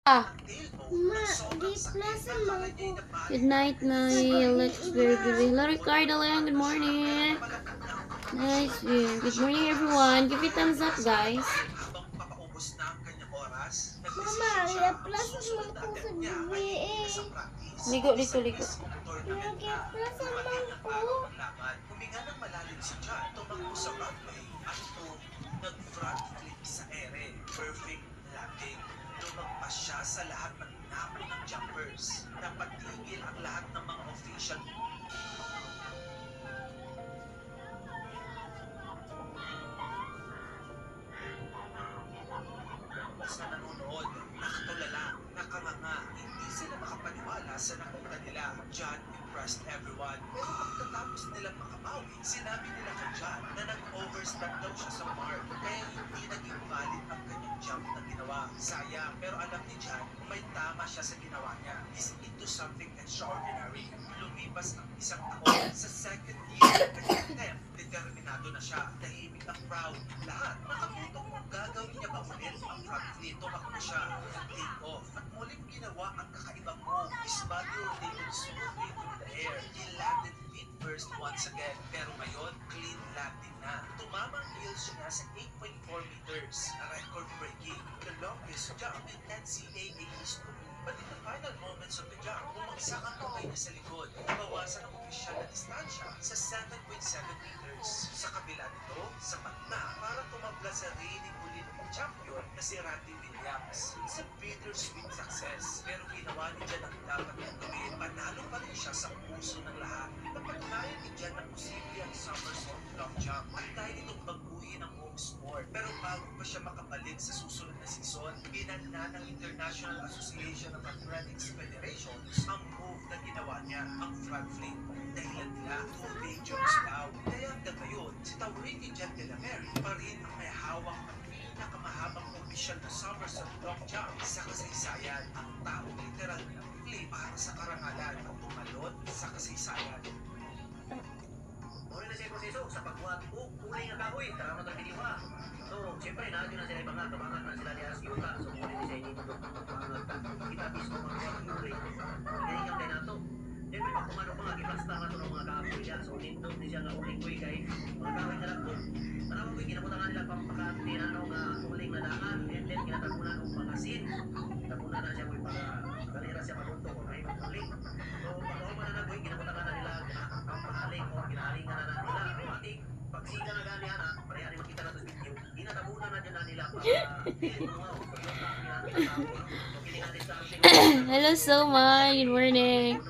Ah, Ma, di plaza mangko. good night, my Alex. Very good. Hello, Ricardo Leon. Good morning. Nice view. Good morning, everyone. Give it thumbs up, guys. Mama, di plaza mangko sa BBA. Ligo dito, ligo. Di plaza mangko. Huminga ng malalim si John, tumakbo sa runway at nag-front flip sa ere. Perfect landing. Lumagpas siya sa lahat ng napo ng jumpers. Napatigil ang lahat ng mga official sa nanonood. Nakatulala, nakanganga. Hindi sila makapaniwala sa nakita nila. John impressed everyone. Pero pagkatapos nilang makabawi, sinabi nila kay John na nag-overstep daw siya sa mark. Kaya hindi naging valid ang kanyang jump na ginawa. Sayang, pero alam ni John, may tama siya sa ginawa niya. He's into something extraordinary. Lumipas ang isang taon. Sa second year, kanyang determinado na siya. Tahimik ang crowd. Lahat nakaputong kung gagawin niya ba ulit ang front flip. Tumakbo siya. Take off. At muling ginawa ang kakaibang move. His body rotated smoothly through the air. He landed feet first once again. Pero ngayon, clean landing na. Tumama ang heels niya sa 8.4 meters. Record-breaking. The longest jump in NCAA history. But in the final moments of the jump, bumagsak ang kamay niya sa likod. Nabawasan ang opisyal na distansya sa 7.7 meters. Sa kabila nito, sapat na para tumabla sa reigning Olympic champion na si Randy Williams. It's a bittersweet success, pero ginawa ni Jan ang dapat niyang gawin. Panalo pa rin siya sa puso ng lahat. Napatunayan ni Jan na posible ang somersault long jump at dahil itong baguhin ang home sport. Pero bago pa siya makabalik sa susunod na season, binanla ng International Association of Athletics Federations ang move na ginawa niya, ang front flip. Dahilan nila, too dangerous daw. Kaya hanggang ngayon, si Taurine Jan de la Mary pa rin ang may hawak ng pinakamahabang opisyal na somersault long jump sa kasaysayan. Ang taong literal na flip para sa karangalan at tumalon sa kasaysayan. Muna na siya proseso sa pagbuhat o kuling nga kahoy, taramat ang biniwa. So, siyempre, naadyo na sila ibang kabangan na sila ni Asyuta. So, muna na siya dito kita mismo magbuhat ang kuling. Ganyan kay nato. Siyempre, pag kumano pa nga, kiplasta nga ito ng mga kahoy niya. So, nindot ni siya nga uling kuy kay mga kahoy na lang po. Tanawa ko, ginapunta nga nila pampakati na nga uling na daan. And then, kinatapunan ng pakasin. Tapunan na siya kuy para galera siya magunto kung ay uling. So, pag-uman na kuy, ginapunta nga na nila pampahaling o ginahalingan na nila. Matik, pagsika na gani ana, parehari makita na sa video. Ginatabunan na dyan na nila para Hello, Soma. Good morning.